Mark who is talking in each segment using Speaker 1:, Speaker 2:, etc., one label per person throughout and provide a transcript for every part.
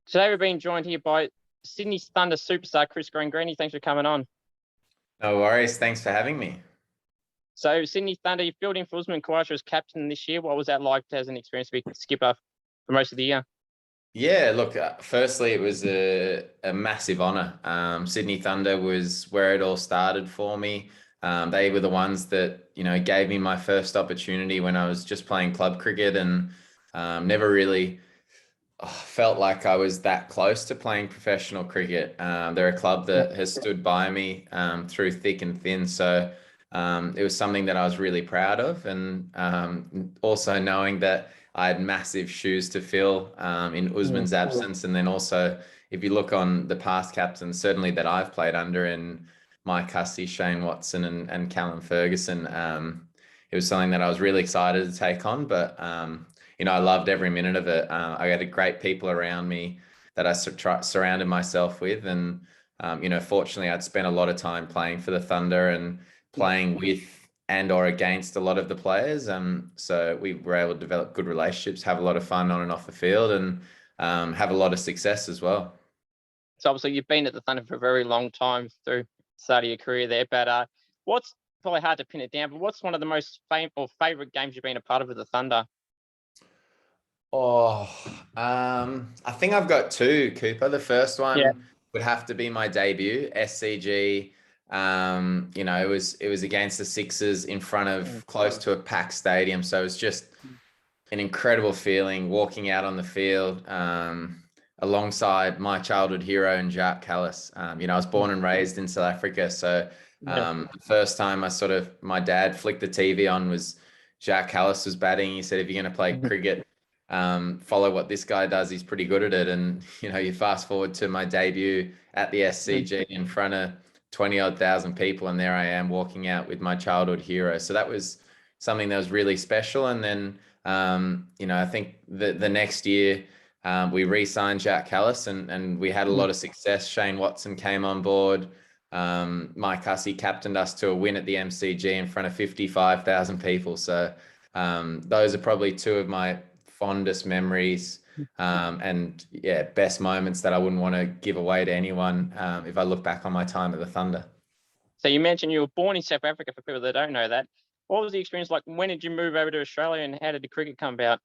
Speaker 1: Today we're being joined here by Sydney Thunder superstar Chris Gayle. Thanks for coming on.
Speaker 2: No worries. Thanks for having me.
Speaker 1: So Sydney Thunder, you filled in for Usman Khawaja as captain this year. What was that like as an experience to be skipper for most of the year?
Speaker 2: Yeah, look, firstly, it was a massive honour. Sydney Thunder was where it all started for me. They were the ones that, gave me my first opportunity when I was just playing club cricket and never really felt like I was that close to playing professional cricket. They're a club that has stood by me through thick and thin. So it was something that I was really proud of. And also knowing that I had massive shoes to fill in Usman's absence. And then also, if you look on the past captains, certainly that I've played under in Mike Hussey, Shane Watson and Callum Ferguson, it was something that I was really excited to take on. But I loved every minute of it. I had great people around me that I surrounded myself with. And, fortunately, I'd spent a lot of time playing for the Thunder and playing with and or against a lot of the players. So we were able to develop good relationships, have a lot of fun on and off the field, and have a lot of success as well.
Speaker 1: So obviously you've been at the Thunder for a very long time through the start of your career there. But what's probably hard to pin it down, but what's one of the most favourite games you've been a part of with the Thunder?
Speaker 2: Oh, I think I've got two, Cooper. The first one would have to be my debut, SCG. It was against the Sixers in front of close to a packed stadium. So it was just an incredible feeling walking out on the field alongside my childhood hero and Jacques Kallis. I was born and raised in South Africa. So the first time my dad flicked the TV on was Jacques Kallis was batting. He said, if you're going to play cricket, follow what this guy does. He's pretty good at it. And, you fast forward to my debut at the SCG in front of 20-odd thousand people. And there I am walking out with my childhood hero. So that was something that was really special. And then, I think the next year we re-signed Jacques Kallis and we had a lot of success. Shane Watson came on board. Mike Hussey captained us to a win at the MCG in front of 55,000 people. So those are probably two of my fondest memories and best moments that I wouldn't want to give away to anyone if I look back on my time at the Thunder.
Speaker 1: So you mentioned you were born in South Africa, for people that don't know that. What was the experience like? When did you move over to Australia and how did the cricket come about?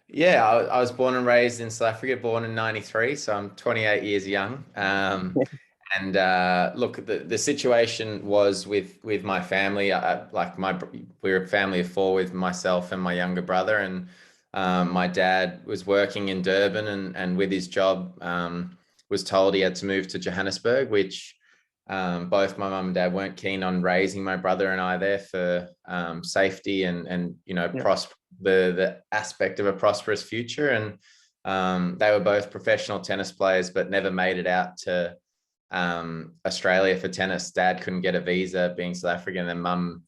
Speaker 2: Yeah, I was born and raised in South Africa, born in 93, so I'm 28 years young. And look, the situation was with my family. We're a family of four with myself and my younger brother, and my dad was working in Durban and with his job was told he had to move to Johannesburg, which both my mum and dad weren't keen on raising my brother and I there for safety and the aspect of a prosperous future. And they were both professional tennis players, but never made it out to Australia for tennis. Dad couldn't get a visa being South African, and mum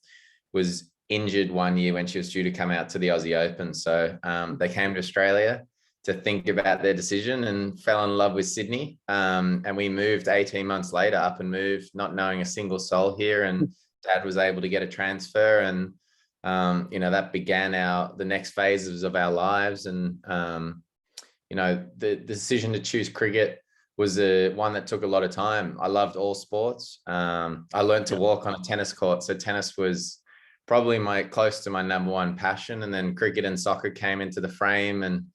Speaker 2: was injured one year when she was due to come out to the Aussie Open. So they came to Australia to think about their decision and fell in love with Sydney. And we moved 18 months later, up and moved, not knowing a single soul here. And Dad was able to get a transfer, and that began the next phases of our lives. And the decision to choose cricket was one that took a lot of time. I loved all sports. I learned to walk on a tennis court. So tennis was probably close to my number one passion. And then cricket and soccer came into the frame. And,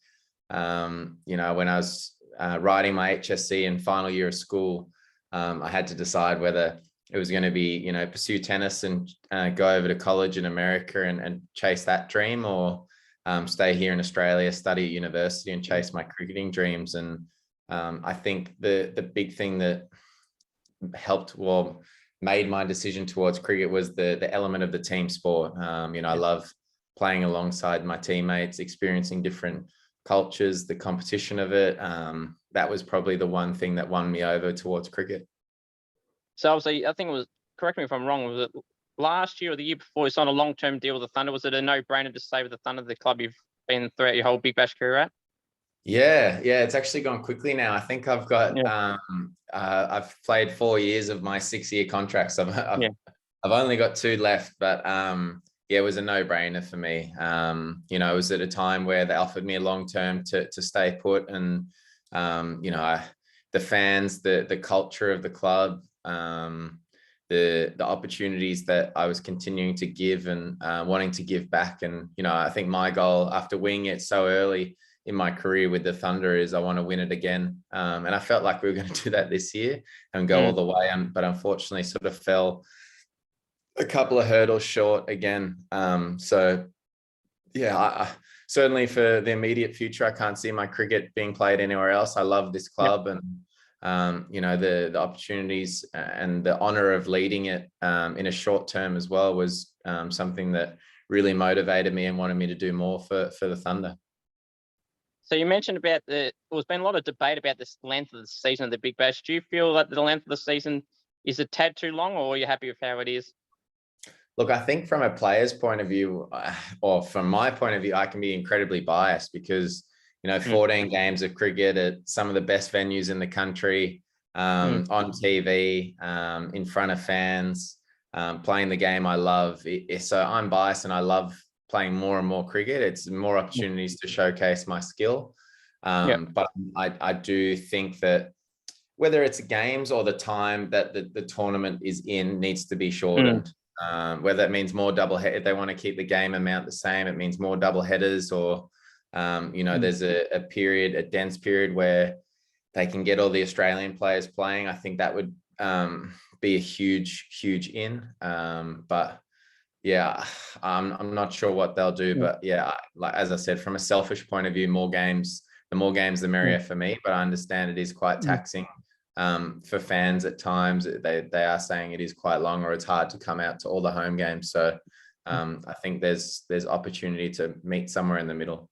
Speaker 2: when I was writing my HSC in final year of school, I had to decide whether it was going to be, pursue tennis and go over to college in America and chase that dream, or stay here in Australia, study at university and chase my cricketing dreams. And I think the big thing that helped made my decision towards cricket was the element of the team sport. I love playing alongside my teammates, experiencing different cultures, the competition of it. That was probably the one thing that won me over towards cricket.
Speaker 1: So obviously, I think it was, correct me if I'm wrong, was it last year or the year before you signed a long-term deal with the Thunder? Was it a no-brainer to stay with the Thunder, the club you've been throughout your whole Big Bash career at?
Speaker 2: Yeah, it's actually gone quickly now. I think I've got I've played 4 years of my 6-year contracts. I've only got 2 left, but it was a no-brainer for me. It was at a time where they offered me a long term to stay put, and The fans, the culture of the club, the opportunities that I was continuing to give and wanting to give back. And, I think my goal after winning it so early in my career with the Thunder is I want to win it again. And I felt like we were going to do that this year and go all the way. But unfortunately sort of fell a couple of hurdles short again. Certainly for the immediate future, I can't see my cricket being played anywhere else. I love this club and, the opportunities and the honor of leading it in a short term as well was something that really motivated me and wanted me to do more for the Thunder.
Speaker 1: So you mentioned about there's been a lot of debate about this length of the season of the Big Bash. Do you feel that the length of the season is a tad too long, or are you happy with how it is?
Speaker 2: Look, I think from a player's point of view, or from my point of view, I can be incredibly biased because, 14 games of cricket at some of the best venues in the country, on TV, in front of fans, playing the game I love. So I'm biased and I love playing more and more cricket. It's more opportunities to showcase my skill. But I do think that whether it's games or the time that the tournament is in needs to be shortened. Whether it means more double head, if they want to keep the game amount the same, it means more double headers, or there's a dense period where they can get all the Australian players playing. I think that would be a huge in. But yeah, I'm not sure what they'll do. But yeah, like as I said, from a selfish point of view, the more games, the merrier for me. But I understand it is quite taxing. For fans at times, they are saying it is quite long, or it's hard to come out to all the home games. So I think there's opportunity to meet somewhere in the middle.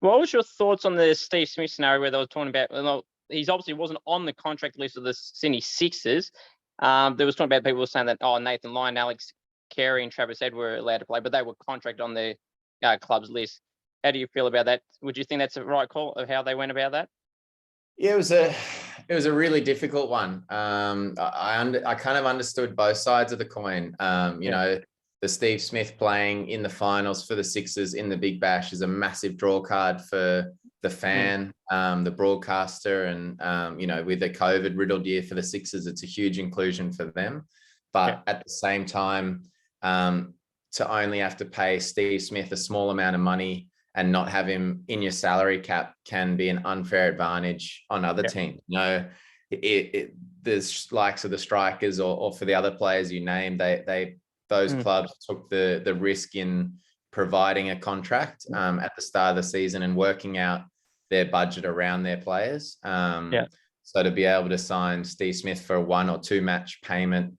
Speaker 1: What was your thoughts on the Steve Smith scenario where they were talking about, well, he's obviously wasn't on the contract list of the Sydney Sixers. There was talking about people saying that, Nathan Lyon, Alex Carey and Travis Ed were allowed to play, but they were contracted on the club's list. How do you feel about that? Would you think that's the right call of how they went about that?
Speaker 2: Yeah, it was a really difficult one. I kind of understood both sides of the coin. The Steve Smith playing in the finals for the Sixers in the Big Bash is a massive draw card for the fan, the broadcaster, and with the COVID riddled year for the Sixers, it's a huge inclusion for them. But at the same time, to only have to pay Steve Smith a small amount of money and not have him in your salary cap can be an unfair advantage on other teams. There's likes of the strikers or for the other players you name, those clubs took the risk in providing a contract at the start of the season and working out their budget around their players. So to be able to sign Steve Smith for a 1 or 2 match payment,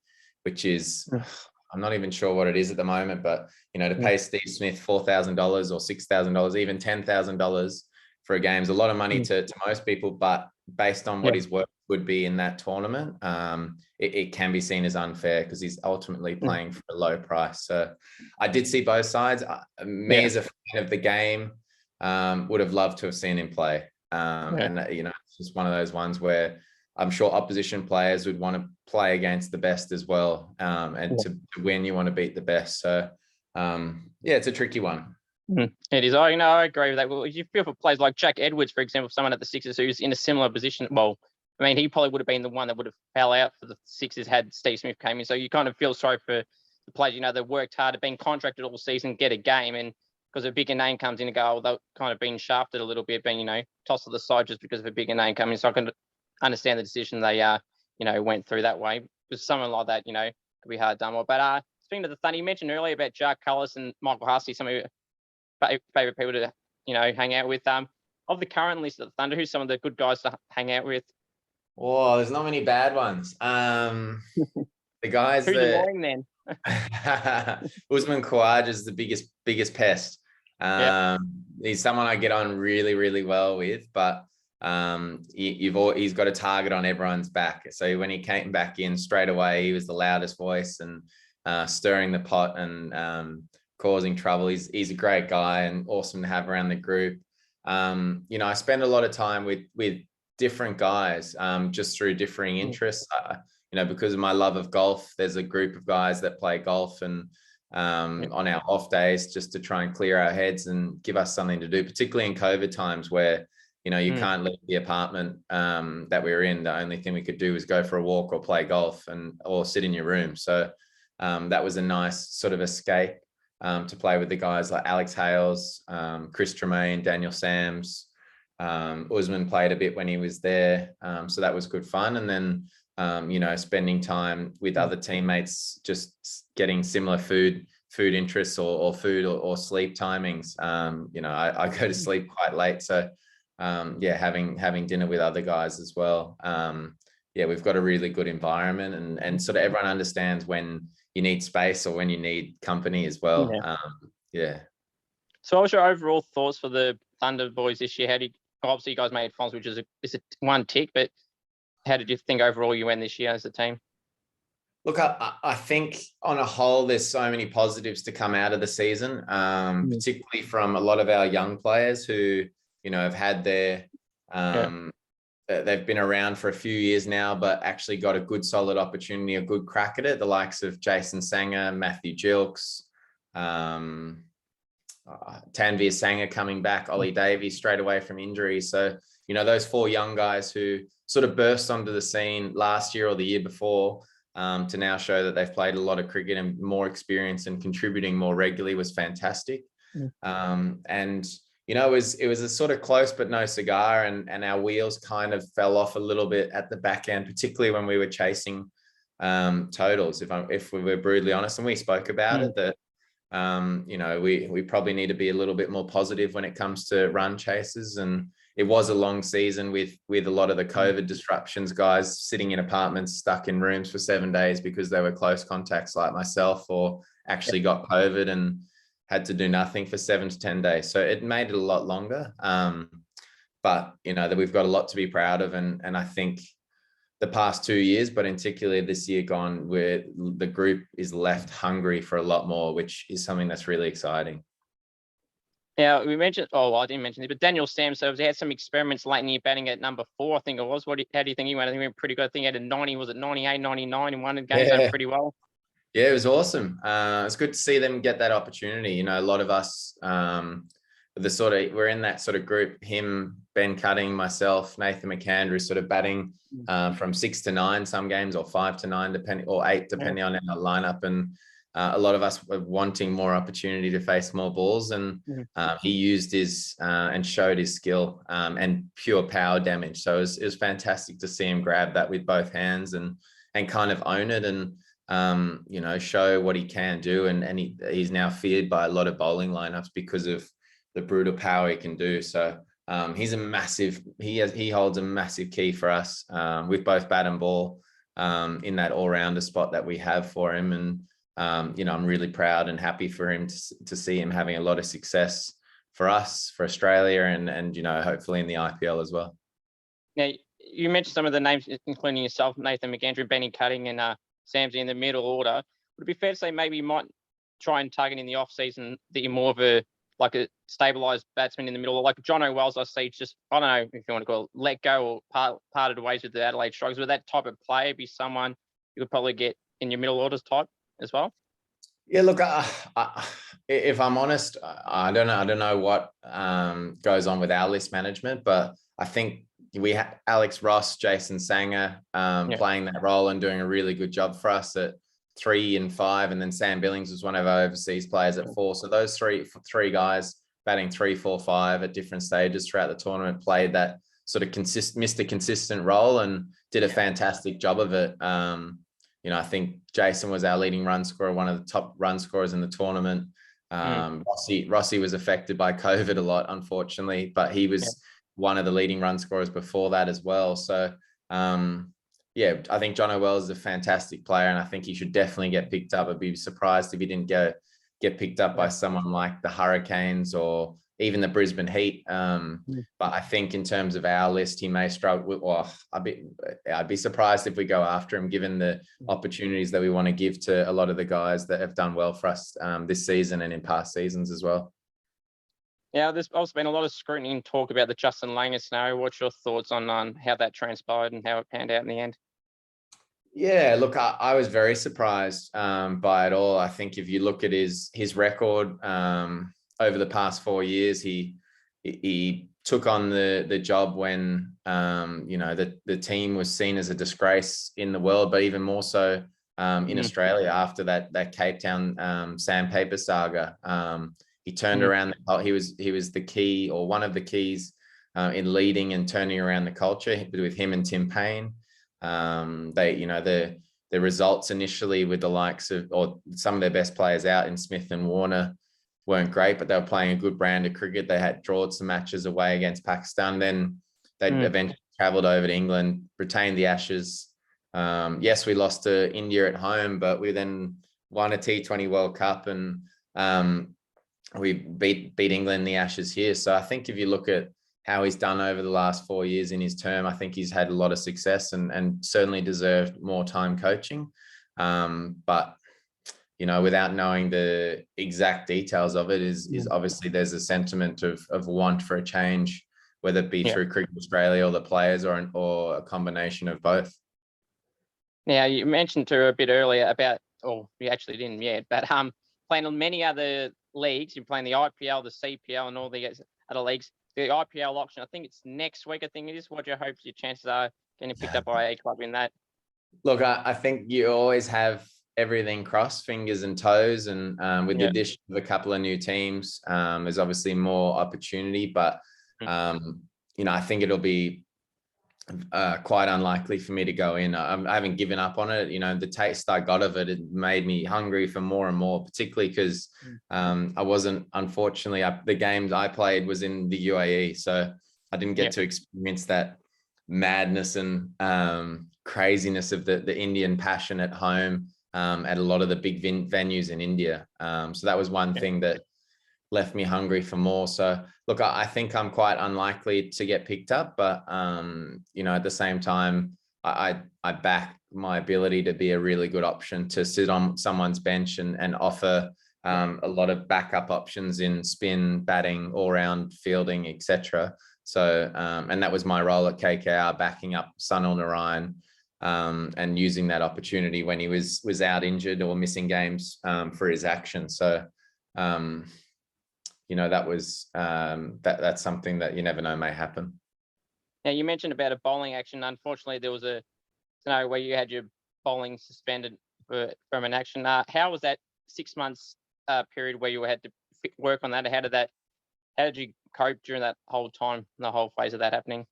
Speaker 2: which is, I'm not even sure what it is at the moment, but to pay Steve Smith $4,000 or $6,000, even $10,000 for a game is a lot of money to most people. But based on what his work would be in that tournament, it can be seen as unfair because he's ultimately playing for a low price. So I did see both sides. As a fan of the game, would have loved to have seen him play. And it's just one of those ones where I'm sure opposition players would want to play against the best as well. And to win, you want to beat the best. So, it's a tricky one.
Speaker 1: It is. I agree with that. Well, you feel for players like Jack Edwards, for example, someone at the Sixers who's in a similar position. Well, I mean, he probably would have been the one that would have fell out for the Sixers had Steve Smith came in. So you kind of feel sorry for the players, that worked hard, have been contracted all season, get a game, and because a bigger name comes in and go, they've kind of been shafted a little bit, being, tossed to the side just because of a bigger name coming in. So I can understand the decision they, went through that way. Because someone like that, could be hard done. But speaking of the Thunder, you mentioned earlier about Jack Cullis and Michael Hussey, some of your favorite people to, hang out with. Of the current list of the Thunder, who's some of the good guys to hang out with?
Speaker 2: Oh, there's not many bad ones. The guys
Speaker 1: who's annoying then?
Speaker 2: Usman Khawaja is the biggest pest. He's someone I get on really, really well with, but he's got a target on everyone's back. So when he came back in straight away, he was the loudest voice and stirring the pot and causing trouble. He's a great guy and awesome to have around the group. I spend a lot of time with different guys just through differing interests. Because of my love of golf, there's a group of guys that play golf and on our off days just to try and clear our heads and give us something to do, particularly in COVID times where you can't leave the apartment that we were in. The only thing we could do was go for a walk or play golf or sit in your room. So that was a nice sort of escape to play with the guys like Alex Hales, Chris Tremaine, Daniel Sams. Usman played a bit when he was there. So that was good fun. And then, spending time with other teammates, just getting similar food interests or food or sleep timings. I go to sleep quite late. So having dinner with other guys as well. We've got a really good environment and sort of everyone understands when you need space or when you need company as well.
Speaker 1: So what was your overall thoughts for the Thunder boys this year? Obviously you guys made finals, which is a one tick, but how did you think overall you went this year as a team?
Speaker 2: Look, I think on a whole, there's so many positives to come out of the season, particularly from a lot of our young players who, have had their, they've been around for a few years now, but actually got a good solid opportunity, a good crack at it. The likes of Jason Sanger, Matthew Gilks, Tanvir Sanger coming back, Ollie Davies straight away from injury. So, those 4 young guys who sort of burst onto the scene last year or the year before to now show that they've played a lot of cricket and more experience and contributing more regularly was fantastic. And, it was a sort of close but no cigar, and our wheels kind of fell off a little bit at the back end, particularly when we were chasing totals, if we were brutally honest. And we spoke about it, that we probably need to be a little bit more positive when it comes to run chases. And it was a long season with a lot of the COVID disruptions, guys sitting in apartments, stuck in rooms for 7 days because they were close contacts like myself, or actually got COVID and had to do nothing for 7 to 10 days. So it made it a lot longer. But that we've got a lot to be proud of. And I think the past 2 years, but in particular this year gone, where the group is left hungry for a lot more, which is something that's really exciting.
Speaker 1: Yeah, we mentioned, I didn't mention it, but Daniel Sams, so he had some experiments late in the year batting at number 4, I think it was. How do you think he went? I think he went pretty good. I think he had a 90, was it 98, 99 in one of the games, done pretty well.
Speaker 2: Yeah, it was awesome. It's good to see them get that opportunity. A lot of us, we're in that sort of group, him, Ben Cutting, myself, Nathan McAndrew, sort of batting from 6 to 9 some games, or 5 to 9, depending, or 8, depending on our lineup. And a lot of us were wanting more opportunity to face more balls. And he used his and showed his skill and pure power damage. So it was fantastic to see him grab that with both hands and kind of own it and, show what he can do. And he's now feared by a lot of bowling lineups because of the brutal power he can do. So he holds a massive key for us with both bat and ball in that all-rounder spot that we have for him. And, I'm really proud and happy for him to see him having a lot of success for us, for Australia, and hopefully in the IPL as well.
Speaker 1: Now, you mentioned some of the names, including yourself, Nathan McAndrew, Benny Cutting, and Samsy in the middle order. Would it be fair to say maybe you might try and target in the off season that you're more of a stabilised batsman in the middle, like John O'Wells? I see, just, I don't know if you want to call it, let go or parted ways with the Adelaide Strikers. Would that type of player be someone you could probably get in your middle orders type as well?
Speaker 2: Yeah, look, if I'm honest, I don't know what goes on with our list management, but I think we had Alex Ross, Jason Sanger playing that role and doing a really good job for us at 3 and 5, and then Sam Billings was one of our overseas players at 4. So those three guys batting 3, 4, 5 at different stages throughout the tournament played that sort of Mr. Consistent role and did a fantastic job of it. I think Jason was our leading run scorer, one of the top run scorers in the tournament. Rossi was affected by COVID a lot, unfortunately, but he was one of the leading run scorers before that as well. So, I think John O'Wells is a fantastic player, and I think he should definitely get picked up. I'd be surprised if he didn't get picked up by someone like the Hurricanes or even the Brisbane Heat. But I think in terms of our list, he may struggle with, I'd be surprised if we go after him, given the opportunities that we want to give to a lot of the guys that have done well for us this season and in past seasons as well.
Speaker 1: Yeah, there's also been a lot of scrutiny and talk about the Justin Langer scenario. What's your thoughts on how that transpired and how it panned out in the end? Yeah,
Speaker 2: look, I was very surprised by it all. I think if you look at his record over the past 4 years, he took on the job when the team was seen as a disgrace in the world, but even more so in Australia after that Cape Town sandpaper saga. He turned around. He was the key, or one of the keys, in leading and turning around the culture with him and Tim Payne. The results initially with the likes of, or some of their best players out in Smith and Warner, weren't great, but they were playing a good brand of cricket. They had drawn some matches away against Pakistan. Then they eventually travelled over to England, retained the Ashes. Yes, we lost to India at home, but we then won a T20 World Cup, and we beat England in the Ashes here. So I think if you look at how he's done over the last 4 years in his term, I think he's had a lot of success and certainly deserved more time coaching. But without knowing the exact details of it, is obviously there's a sentiment of want for a change, whether it be through Cricket Australia or the players, or a combination of both.
Speaker 1: Now, you mentioned to a bit earlier about, or you actually didn't yet, but playing on many other leagues. You're playing the IPL, the CPL, and all the other leagues. The IPL auction, I think it's next week. I think it is. What your hopes, your chances are getting picked up by a club in that?
Speaker 2: Look, I think you always have everything crossed, fingers and toes, and with the addition of a couple of new teams, there's obviously more opportunity. But I think it'll be quite unlikely for me to go in. I haven't given up on it. The taste I got of it made me hungry for more and more, particularly because I wasn't, unfortunately, the games I played was in the UAE, so I didn't get to experience that madness and craziness of the Indian passion at home at a lot of the big venues in India. So that was one thing that left me hungry for more. So look, I think I'm quite unlikely to get picked up, but at the same time, I back my ability to be a really good option to sit on someone's bench and offer a lot of backup options in spin, batting, all-round fielding, etc. So and that was my role at KKR, backing up Sunil Narayan and using that opportunity when he was out injured or missing games for his action. So that was that's something that you never know may happen.
Speaker 1: Now, you mentioned about a bowling action. Unfortunately, there was a scenario where you had your bowling suspended from an action. How was that 6 months period where you had to work on that? How did you cope during that whole time, the whole phase of that happening?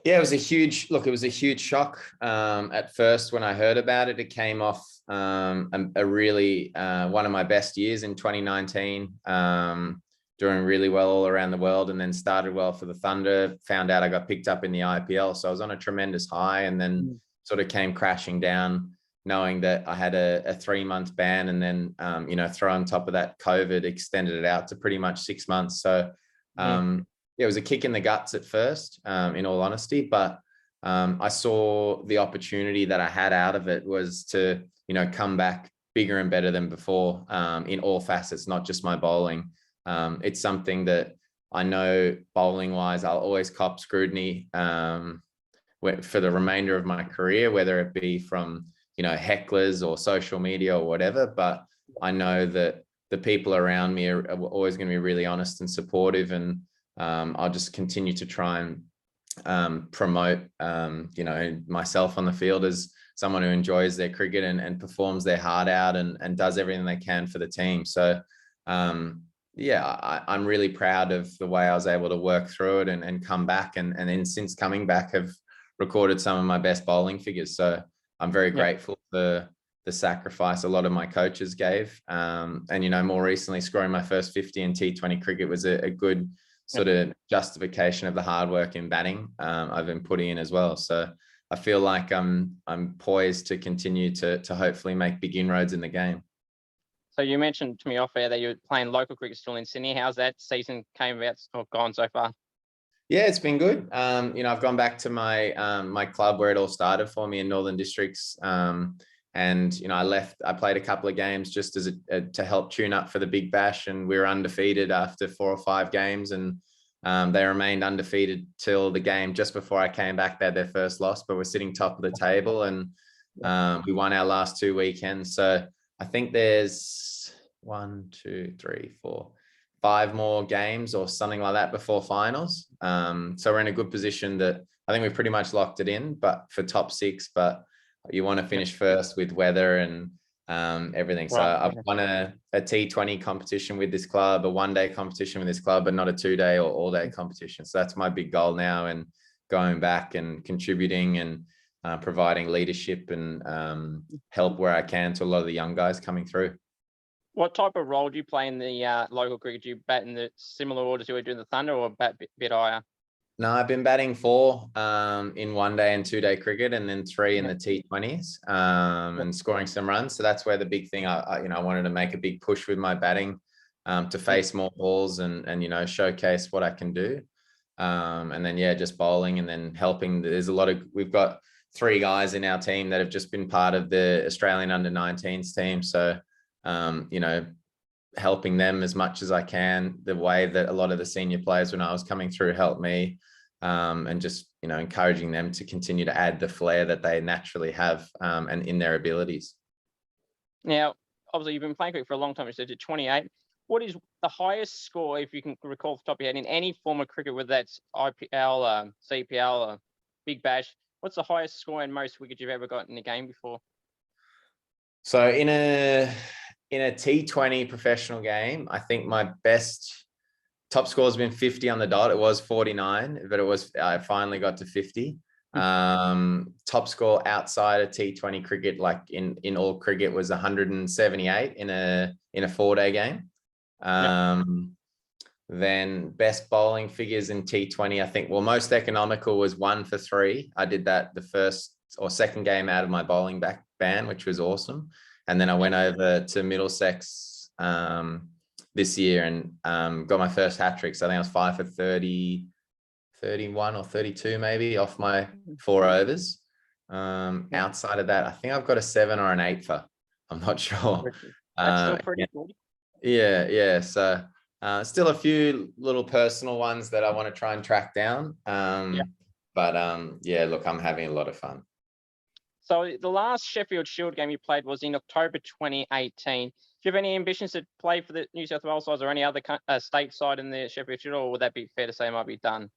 Speaker 2: Yeah, it was a huge shock at first when I heard about it. It came off a really one of my best years in 2019. Doing really well all around the world, and then started well for the Thunder. Found out I got picked up in the IPL, so I was on a tremendous high, and then sort of came crashing down, knowing that I had a 3-month ban, and then throw on top of that COVID, extended it out to pretty much 6 months. So it was a kick in the guts at first, in all honesty, but I saw the opportunity that I had out of it was to come back bigger and better than before, in all facets, not just my bowling. It's something that I know bowling wise, I'll always cop scrutiny for the remainder of my career, whether it be from, hecklers or social media or whatever. But I know that the people around me are always going to be really honest and supportive. And I'll just continue to try and promote, myself on the field as someone who enjoys their cricket and performs their heart out and does everything they can for the team. So, I'm really proud of the way I was able to work through it and come back. And then since coming back, have recorded some of my best bowling figures. So I'm very grateful for the sacrifice a lot of my coaches gave. And, more recently, scoring my first 50 in T20 cricket was a good sort of justification of the hard work in batting I've been putting in as well. So I feel like I'm poised to continue to hopefully make big inroads in the game.
Speaker 1: So you mentioned to me off air that you're playing local cricket still in Sydney. How's that season came about or gone so far?
Speaker 2: Yeah, it's been good. I've gone back to my club where it all started for me in Northern Districts. And I played a couple of games just as to help tune up for the Big Bash, and we were undefeated after 4 or 5 games, and they remained undefeated till the game just before I came back. They had their first loss, but we're sitting top of the table, and we won our last 2 weekends. So I think there's 5 5 more games or something like that before finals. So we're in a good position that I think we've pretty much locked it in, but for top 6, but you want to finish first with weather and everything. So
Speaker 1: Right.
Speaker 2: I've won a T20 competition with this club, a 1-day competition with this club, but not a 2-day or all-day competition. So that's my big goal now, and going back and contributing and providing leadership and help where I can to a lot of the young guys coming through.
Speaker 1: What type of role do you play in the local cricket? Do you bat in the similar orders you were doing the Thunder, or bat bit higher?
Speaker 2: No, I've been batting 4 in 1-day and 2-day cricket, and then 3 in the T20s, and scoring some runs. So that's where the big thing, I wanted to make a big push with my batting, to face more balls and showcase what I can do. And then just bowling, and then helping. We've got 3 guys in our team that have just been part of the Australian under-19s team. So helping them as much as I can, the way that a lot of the senior players when I was coming through helped me, and just encouraging them to continue to add the flair that they naturally have, and in their abilities.
Speaker 1: Now, obviously, you've been playing cricket for a long time. You said you're 28. What is the highest score, if you can recall off the top of your head, in any form of cricket, whether that's IPL, CPL, Big Bash? What's the highest score and most wickets you've ever got in a game before?
Speaker 2: So in a T20 professional game, I think my best top score has been 50 on the dot. It was 49, but I finally got to 50. Top score outside of T20 cricket, like in all cricket, was 178 in a 4-day game. Then best bowling figures in T20, I think, most economical was 1 for 3. I did that the first or second game out of my bowling ban, which was awesome. And then I went over to Middlesex this year and got my first hat trick. So I think I was 5 for 30, 31 or 32 maybe off my 4 overs. Outside of that, I think I've got a 7 or an 8 for. I'm not sure.
Speaker 1: That's still pretty good.
Speaker 2: Yeah. So still a few little personal ones that I want to try and track down. But look, I'm having a lot of fun.
Speaker 1: So the last Sheffield Shield game you played was in October 2018. Do you have any ambitions to play for the New South Wales side or any other state side in the Sheffield Shield, or would that be fair to say might be done?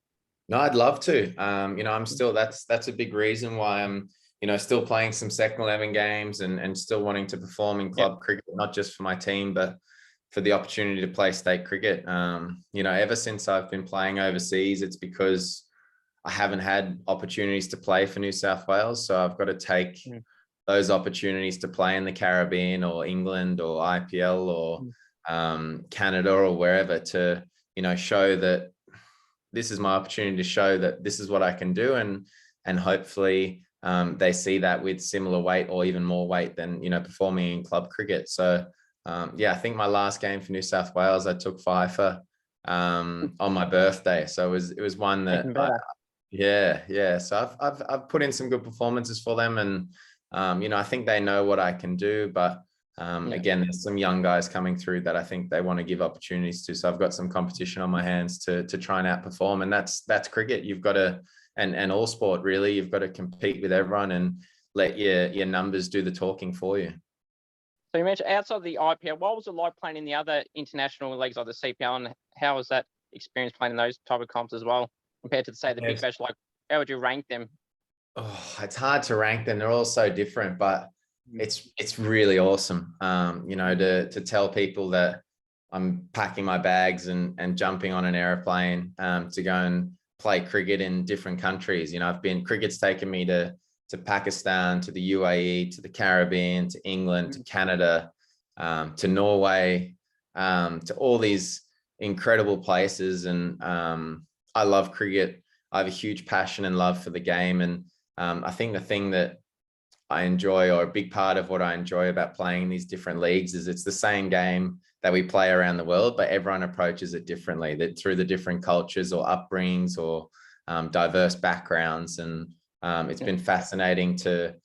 Speaker 2: No, I'd love to. I'm still, that's a big reason why I'm, still playing some second 11 games and still wanting to perform in club cricket, not just for my team, but for the opportunity to play state cricket. Ever since I've been playing overseas, it's because I haven't had opportunities to play for New South Wales. So I've got to take those opportunities to play in the Caribbean or England or IPL or Canada or wherever to, show that this is my opportunity to show that this is what I can do. And hopefully they see that with similar weight or even more weight than, performing in club cricket. So I think my last game for New South Wales, I took 5 for on my birthday. So it was one that So I've put in some good performances for them, and I think they know what I can do. But again, there's some young guys coming through that I think they want to give opportunities to. So I've got some competition on my hands to try and outperform, and that's cricket. You've got to, and all sport really, you've got to compete with everyone and let your numbers do the talking for you.
Speaker 1: So you mentioned outside the IPL, what was it like playing in the other international leagues like the CPL, and how was that experience playing in those type of comps as well compared to the Big Bash? Like, how would you rank them?
Speaker 2: Oh, it's hard to rank them. They're all so different, but it's really awesome. To tell people that I'm packing my bags and jumping on an airplane to go and play cricket in different countries. Cricket's taken me to Pakistan, to the UAE, to the Caribbean, to England, to Canada, to Norway, to all these incredible places. And I love cricket. I have a huge passion and love for the game. And I think the thing that I enjoy, or a big part of what I enjoy about playing in these different leagues, is it's the same game that we play around the world, but everyone approaches it differently, that through the different cultures or upbringings or diverse backgrounds. And it's been fascinating to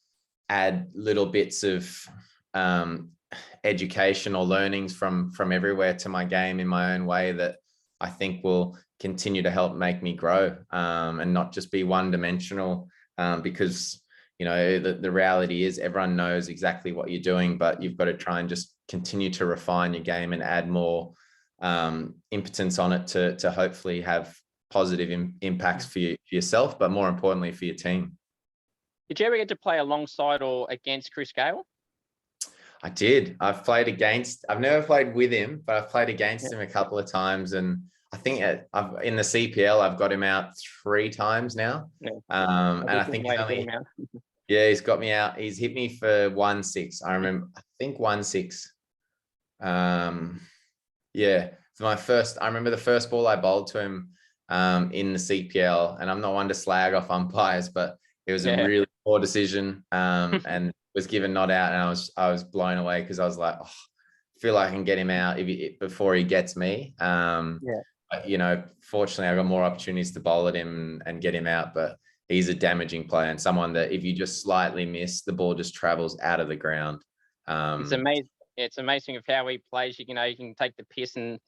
Speaker 2: add little bits of education or learnings from everywhere to my game in my own way that I think will continue to help make me grow, and not just be one-dimensional, because the reality is everyone knows exactly what you're doing, but you've got to try and just continue to refine your game and add more impotence on it to hopefully have positive impacts for yourself, but more importantly for your team.
Speaker 1: Did you ever get to play alongside or against Chris Gayle?
Speaker 2: I did. I've never played with him, but I've played against him a couple of times. And I think in the CPL, I've got him out 3 times now.
Speaker 1: Yeah.
Speaker 2: And I think he's got me out. He's hit me for 1-6. I think 1-6. Yeah. So I remember the first ball I bowled to him in the CPL, and I'm not one to slag off umpires, but it was a really poor decision, and was given not out, and I was blown away because I was like, oh, I feel like I can get him out before he gets me. But, you know, fortunately, I got more opportunities to bowl at him and get him out. But he's a damaging player and someone that if you just slightly miss, the ball just travels out of the ground.
Speaker 1: It's amazing. It's amazing of how he plays. You know, he can take the piss and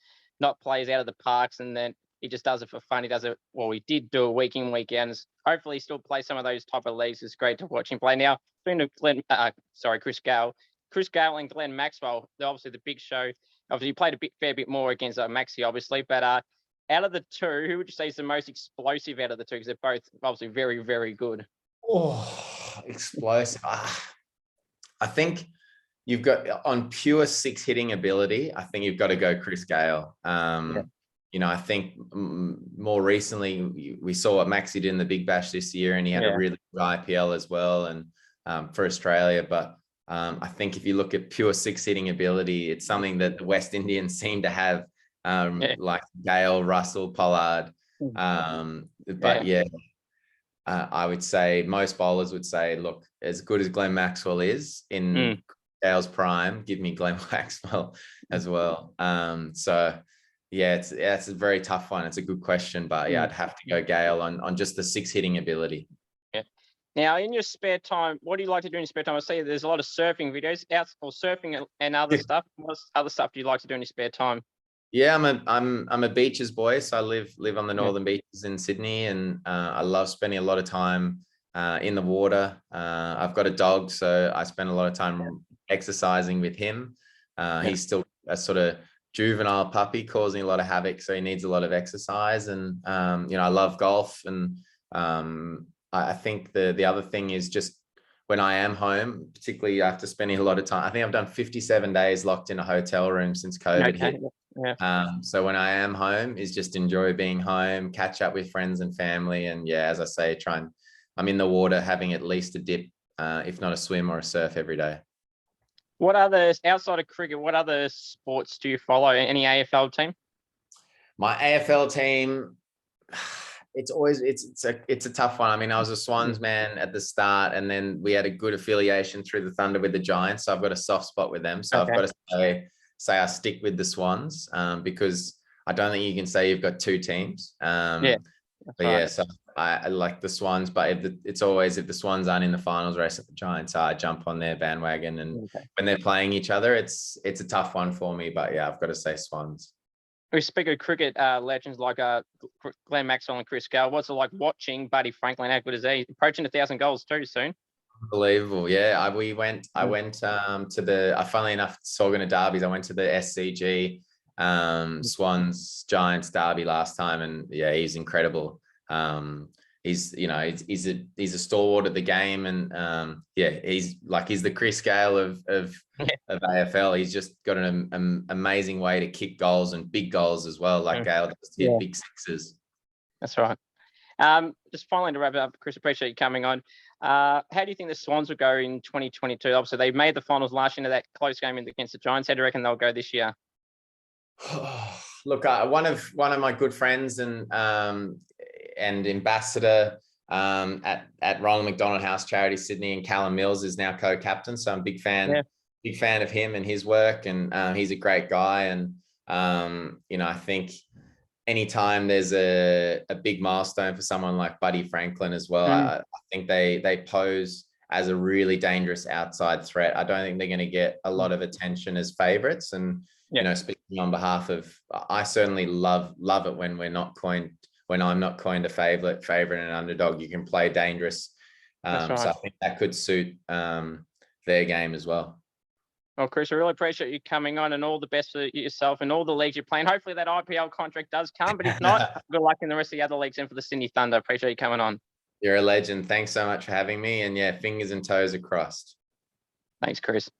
Speaker 1: knock players out of the parks, and then he just does it for fun. He does it. Well, he did do it week in, week out. And hopefully, he still plays some of those type of leagues. It's great to watch him play. Now, Chris Gayle and Glenn Maxwell. They're obviously the big show. Obviously, you played fair bit more against Maxie, obviously. But out of the two, who would you say is the most explosive out of the two? Because they're both obviously very, very good.
Speaker 2: Oh, explosive. I think you've got on pure 6 hitting ability. I think you've got to go Chris Gayle. You know, I think more recently we saw what Maxie did in the Big Bash this year, and he had a really good IPL as well, and for Australia. But I think if you look at pure 6 hitting ability, it's something that the West Indians seem to have, like Gayle, Russell, Pollard. I would say most bowlers would say, look, as good as Glenn Maxwell is in Gayle's prime, give me Glenn Maxwell as well. So yeah, it's a very tough one. It's a good question, but yeah, I'd have to go Gayle on just the 6 hitting ability.
Speaker 1: Yeah. Now, in your spare time, what do you like to do in your spare time? I see there's a lot of surfing videos out for surfing and other stuff. What other stuff do you like to do in your spare time?
Speaker 2: Yeah, I'm a beaches boy, so I live on the northern beaches in Sydney, and I love spending a lot of time in the water. I've got a dog, so I spend a lot of time exercising with him. He's still a sort of juvenile puppy, causing a lot of havoc, so he needs a lot of exercise. And you know, I love golf, and I think the other thing is just when I am home, particularly after spending a lot of time. I think I've done 57 days locked in a hotel room since COVID hit. So when I am home, is just enjoy being home, catch up with friends and family, and as I say, I'm in the water having at least a dip, if not a swim or a surf every day.
Speaker 1: What other, outside of cricket, what other sports do you follow? Any AFL team?
Speaker 2: My AFL team, it's a tough one. I mean, I was a Swans man at the start, and then we had a good affiliation through the Thunder with the Giants, so I've got a soft spot with them. So I've got to say I stick with the Swans, because I don't think you can say you've got 2 teams. So I like the Swans, but it's always, if the Swans aren't in the finals race at the Giants, I jump on their bandwagon. And when they're playing each other, it's a tough one for me. But yeah, I've got to say Swans.
Speaker 1: We speak of cricket legends like Glenn Maxwell and Chris Gayle. What's it like watching Buddy Franklin? How good is he? Approaching 1,000 goals too soon.
Speaker 2: Unbelievable. Yeah, I went to the, funnily enough, talking to derbies, I went to the SCG Swans Giants derby last time, and yeah, he's incredible. He's a stalwart of the game, and he's the Chris Gayle of AFL. He's just got an amazing way to kick goals, and big goals as well, like Gayle does to hit big sixes.
Speaker 1: That's right. Just finally to wrap it up, Chris, appreciate you coming on. How do you think the Swans will go in 2022? Obviously, they made the finals last year into that close game against the Giants. How do you reckon they'll go this year?
Speaker 2: Look, one of my good friends and ambassador at Ronald McDonald House Charity Sydney, and Callum Mills, is now co-captain. So I'm a big fan of him and his work, and he's a great guy. And I think anytime there's a big milestone for someone like Buddy Franklin as well, I think they pose as a really dangerous outside threat. I don't think they're going to get a lot of attention as favourites. And speaking on behalf of, I certainly love it when I'm not coined a favourite and an underdog. You can play dangerous. So I think that could suit their game as well.
Speaker 1: Well, Chris, I really appreciate you coming on, and all the best for yourself and all the leagues you're playing. Hopefully that IPL contract does come, but if not, good luck in the rest of the other leagues and for the Sydney Thunder. Appreciate you coming on.
Speaker 2: You're a legend. Thanks so much for having me. And yeah, fingers and toes are crossed.
Speaker 1: Thanks, Chris.